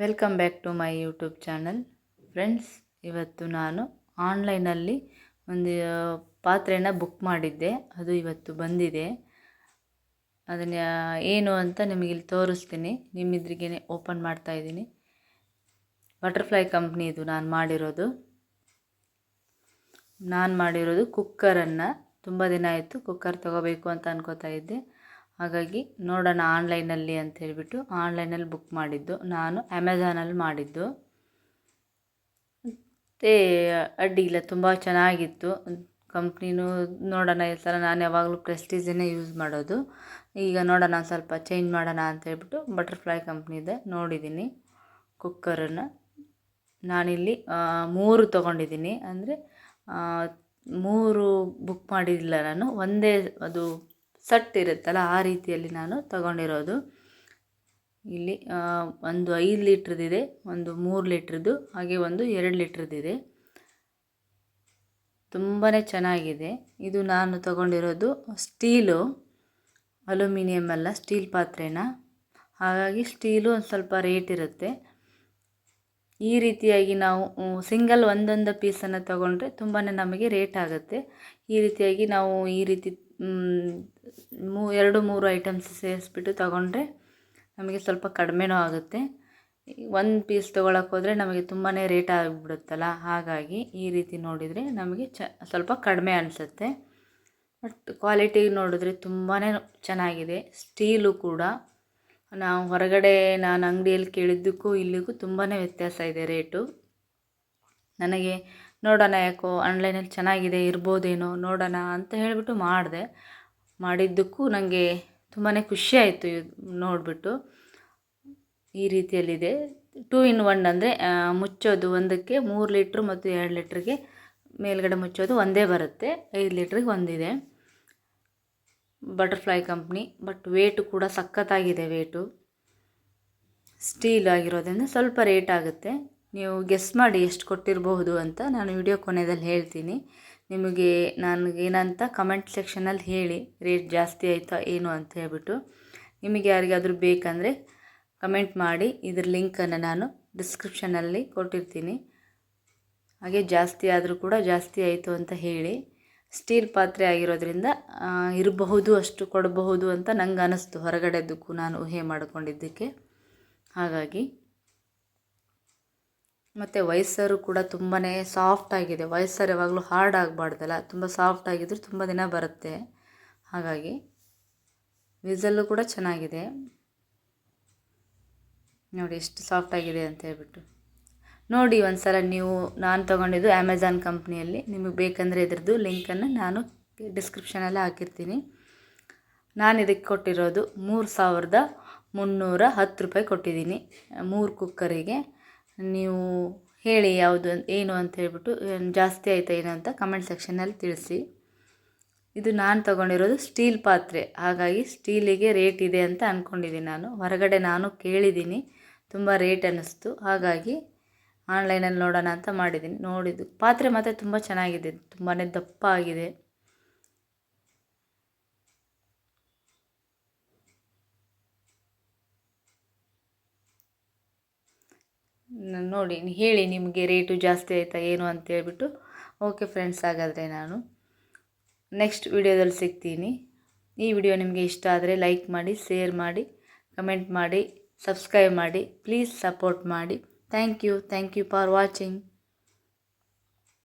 Welcome back to my YouTube channel. Friends, ಇವತ್ತು ನಾನು ಆನ್ಲೈನಲ್ಲಿ ಒಂದು ಪಾತ್ರೆನ ಬುಕ್ ಮಾಡಿದ್ದೆ. ಅದು ಇವತ್ತು ಬಂದಿದೆ. ಅದನ್ನು ಏನು ಅಂತ ನಿಮಗೆ ಇಲ್ಲಿ ತೋರಿಸ್ತೀನಿ. ನಿಮ್ಮಿದ್ರಿಗೆ ಓಪನ್ ಮಾಡ್ತಾ ಇದ್ದೀನಿ. ಬಟರ್ಫ್ಲೈ ಕಂಪ್ನಿದು ನಾನು ಮಾಡಿರೋದು ಕುಕ್ಕರನ್ನು. ತುಂಬ ದಿನ ಆಯಿತು ಕುಕ್ಕರ್ ತೊಗೋಬೇಕು ಅಂತ ಅನ್ಕೋತಾ ಇದ್ದೆ. ಹಾಗಾಗಿ ನೋಡೋಣ ಆನ್ಲೈನಲ್ಲಿ ಅಂತ ಹೇಳಿಬಿಟ್ಟು ಆನ್ಲೈನಲ್ಲಿ ಬುಕ್ ಮಾಡಿದ್ದು. ನಾನು ಅಮೆಝಾನಲ್ಲಿ ಮಾಡಿದ್ದು. ಮತ್ತು ಅಡ್ಡಿಯಿಲ್ಲ, ತುಂಬ ಚೆನ್ನಾಗಿತ್ತು. ಕಂಪ್ನಿನೂ ನೋಡೋಣ, ಈ ಸಲ ನಾನು ಯಾವಾಗಲೂ ಪ್ರೆಸ್ಟೀಜನ್ನೇ ಯೂಸ್ ಮಾಡೋದು. ಈಗ ನೋಡೋಣ ಸ್ವಲ್ಪ ಚೇಂಜ್ ಮಾಡೋಣ ಅಂತ ಹೇಳ್ಬಿಟ್ಟು ಬಟರ್ಫ್ಲೈ ಕಂಪ್ನಿದೆ ನೋಡಿದ್ದೀನಿ ಕುಕ್ಕರನ್ನು. ನಾನಿಲ್ಲಿ 3 ತೊಗೊಂಡಿದ್ದೀನಿ. ಅಂದರೆ 3 ಬುಕ್ ಮಾಡಿಲ್ಲ ನಾನು, ಒಂದೇ ಅದು ಸೆಟ್ ಇರುತ್ತಲ್ಲ ಆ ರೀತಿಯಲ್ಲಿ ನಾನು ತಗೊಂಡಿರೋದು. ಇಲ್ಲಿ ಒಂದು 5 ಲೀಟ್ರದ್ದಿದೆ, ಒಂದು 3 ಲೀಟ್ರದ್ದು, ಹಾಗೆ ಒಂದು 2 ಲೀಟ್ರದ್ದಿದೆ. ತುಂಬಾ ಚೆನ್ನಾಗಿದೆ. ಇದು ನಾನು ತಗೊಂಡಿರೋದು ಸ್ಟೀಲು, ಅಲ್ಯೂಮಿನಿಯಂ ಅಲ್ಲ, ಸ್ಟೀಲ್ ಪಾತ್ರೆನ. ಹಾಗಾಗಿ ಸ್ಟೀಲು ಒಂದು ಸ್ವಲ್ಪ ರೇಟ್ ಇರುತ್ತೆ. ಈ ರೀತಿಯಾಗಿ ನಾವು ಸಿಂಗಲ್ ಒಂದೊಂದು ಪೀಸನ್ನು ತಗೊಂಡ್ರೆ ತುಂಬಾ ನಮಗೆ ರೇಟ್ ಆಗುತ್ತೆ. ಈ ರೀತಿಯಾಗಿ ನಾವು ಈ ರೀತಿ 2-3 ಐಟಮ್ಸ್ ಸೇರಿಸ್ಬಿಟ್ಟು ತಗೊಂಡ್ರೆ ನಮಗೆ ಸ್ವಲ್ಪ ಕಡಿಮೆನೂ ಆಗುತ್ತೆ. ಒಂದು ಪೀಸ್ ತೊಗೊಳಕ್ಕೆ ಹೋದರೆ ನಮಗೆ ತುಂಬಾ ರೇಟ್ ಆಗಿಬಿಡುತ್ತಲ್ಲ. ಹಾಗಾಗಿ ಈ ರೀತಿ ನೋಡಿದರೆ ನಮಗೆ ಸ್ವಲ್ಪ ಕಡಿಮೆ ಅನಿಸುತ್ತೆ. ಬಟ್ ಕ್ವಾಲಿಟಿ ನೋಡಿದ್ರೆ ತುಂಬಾ ಚೆನ್ನಾಗಿದೆ. ಸ್ಟೀಲು ಕೂಡ ನಾವು ಹೊರಗಡೆ ನಾನು ಅಂಗಡಿಯಲ್ಲಿ ಕೇಳಿದ್ದಕ್ಕೂ ಇಲ್ಲಿಗೂ ತುಂಬಾ ವ್ಯತ್ಯಾಸ ಇದೆ ರೇಟು. ನನಗೆ ನೋಡೋಣ, ಯಾಕೋ ಆನ್ಲೈನಲ್ಲಿ ಚೆನ್ನಾಗಿದೆ ಇರ್ಬೋದೇನೋ ನೋಡೋಣ ಅಂತ ಹೇಳಿಬಿಟ್ಟು ಮಾಡಿದ್ದಕ್ಕೂ ನನಗೆ ತುಂಬಾ ಖುಷಿ ಆಯಿತು ನೋಡಿಬಿಟ್ಟು. ಈ ರೀತಿಯಲ್ಲಿದೆ. 2 in 1 ಅಂದರೆ ಮುಚ್ಚೋದು ಒಂದಕ್ಕೆ 3 ಲೀಟ್ರ್ ಮತ್ತು 2 ಲೀಟ್ರಿಗೆ ಮೇಲ್ಗಡೆ ಮುಚ್ಚೋದು ಒಂದೇ ಬರುತ್ತೆ. 5 ಲೀಟ್ರಿಗೆ ಒಂದಿದೆ. Butterfly company. ಬಟ್ ವೇಟು ಕೂಡ ಸಖತ್ತಾಗಿದೆ. ವೇಟು ಸ್ಟೀಲ್ ಆಗಿರೋದ್ರಿಂದ ಸ್ವಲ್ಪ ರೇಟ್ ಆಗುತ್ತೆ. ನೀವು ಗೆಸ್ ಮಾಡಿ ಎಷ್ಟು ಕೊಟ್ಟಿರಬಹುದು ಅಂತ ನಾನು ವಿಡಿಯೋ ಕೊನೆಯಲ್ಲಿ ಹೇಳ್ತೀನಿ. ನಿಮಗೆ ನನಗೇನಂತ ಕಮೆಂಟ್ ಸೆಕ್ಷನಲ್ಲಿ ಹೇಳಿ, ರೇಟ್ ಜಾಸ್ತಿ ಆಯಿತಾ ಏನು ಅಂತ ಹೇಳ್ಬಿಟ್ಟು. ನಿಮಗೆ ಯಾರಿಗಾದರೂ ಬೇಕಂದರೆ ಕಮೆಂಟ್ ಮಾಡಿ. ಇದ್ರ ಲಿಂಕನ್ನು ನಾನು ಡಿಸ್ಕ್ರಿಪ್ಷನಲ್ಲಿ ಕೊಟ್ಟಿರ್ತೀನಿ. ಹಾಗೆ ಜಾಸ್ತಿ ಆದರೂ ಕೂಡ ಜಾಸ್ತಿ ಆಯಿತು ಅಂತ ಹೇಳಿ. ಸ್ಟೀಲ್ ಪಾತ್ರೆ ಆಗಿರೋದ್ರಿಂದ ಇರಬಹುದು, ಅಷ್ಟು ಕೊಡಬಹುದು ಅಂತ ನಂಗೆ ಅನ್ನಿಸ್ತು, ಹೊರಗಡೆದಕ್ಕೂ ನಾನು ಊಹೆ ಮಾಡಿಕೊಂಡಿದ್ದಕ್ಕೆ. ಹಾಗಾಗಿ ಮತ್ತು ವಯಸ್ಸರು ಕೂಡ ತುಂಬಾ ಸಾಫ್ಟ್ ಆಗಿದೆ. ವಯಸ್ಸರು ಯಾವಾಗಲೂ ಹಾರ್ಡ್ ಆಗಬಾರ್ದಲ್ಲ, ತುಂಬ ಸಾಫ್ಟ್ ಆಗಿದ್ದರೆ ತುಂಬ ದಿನ ಬರುತ್ತೆ. ಹಾಗಾಗಿ ವಿಸಲ್ಲು ಕೂಡ ಚೆನ್ನಾಗಿದೆ. ನೋಡಿ ಎಷ್ಟು ಸಾಫ್ಟ್ ಆಗಿದೆ ಅಂತ ಹೇಳ್ಬಿಟ್ಟು. ನೋಡಿ ಒಂದು ಸಲ ನೀವು. ನಾನು ತೊಗೊಂಡಿದ್ದು ಅಮೆಝಾನ್ ಕಂಪ್ನಿಯಲ್ಲಿ. ನಿಮಗೆ ಬೇಕಂದರೆ ಇದ್ರದ್ದು ಲಿಂಕನ್ನು ನಾನು ಡಿಸ್ಕ್ರಿಪ್ಷನಲ್ಲಿ ಹಾಕಿರ್ತೀನಿ. ನಾನು ಇದಕ್ಕೆ ಕೊಟ್ಟಿರೋದು 3,310 ರೂಪಾಯಿ ಕೊಟ್ಟಿದ್ದೀನಿ 3 ಕುಕ್ಕರಿಗೆ. ನೀವು ಹೇಳಿ ಯಾವುದು ಏನು ಅಂತ ಹೇಳ್ಬಿಟ್ಟು, ಜಾಸ್ತಿ ಆಯಿತಾ ಏನು ಅಂತ ಕಮೆಂಟ್ ಸೆಕ್ಷನಲ್ಲಿ ತಿಳಿಸಿ. ಇದು ನಾನು ತೊಗೊಂಡಿರೋದು ಸ್ಟೀಲ್ ಪಾತ್ರೆ. ಹಾಗಾಗಿ ಸ್ಟೀಲಿಗೆ ರೇಟ್ ಇದೆ ಅಂತ ಅಂದ್ಕೊಂಡಿದ್ದೀನಿ ನಾನು. ಹೊರಗಡೆ ನಾನು ಕೇಳಿದ್ದೀನಿ, ತುಂಬ ರೇಟ್ ಅನ್ನಿಸ್ತು. ಹಾಗಾಗಿ ಆನ್ಲೈನಲ್ಲಿ ನೋಡೋಣ ಅಂತ ಮಾಡಿದ್ದೀನಿ. ನೋಡಿದ್ದು ಪಾತ್ರೆ ಮಾತ್ರ ತುಂಬ ಚೆನ್ನಾಗಿದೆ, ತುಂಬಾ ದಪ್ಪ ಆಗಿದೆ. ನೋಡಿ ಹೇಳಿ ನಿಮಗೆ ರೇಟು ಜಾಸ್ತಿ ಆಯಿತಾ ಏನು ಅಂತ ಹೇಳ್ಬಿಟ್ಟು. ಓಕೆ ಫ್ರೆಂಡ್ಸ್, ಹಾಗಾದರೆ ನಾನು ನೆಕ್ಸ್ಟ್ ವಿಡಿಯೋದಲ್ಲಿ ಸಿಗ್ತೀನಿ. ಈ ವಿಡಿಯೋ ನಿಮಗೆ ಇಷ್ಟ ಆದರೆ ಲೈಕ್ ಮಾಡಿ, ಶೇರ್ ಮಾಡಿ, ಕಮೆಂಟ್ ಮಾಡಿ, ಸಬ್ಸ್ಕ್ರೈಬ್ ಮಾಡಿ. ಪ್ಲೀಸ್ ಸಪೋರ್ಟ್ ಮಾಡಿ. Thank you for watching.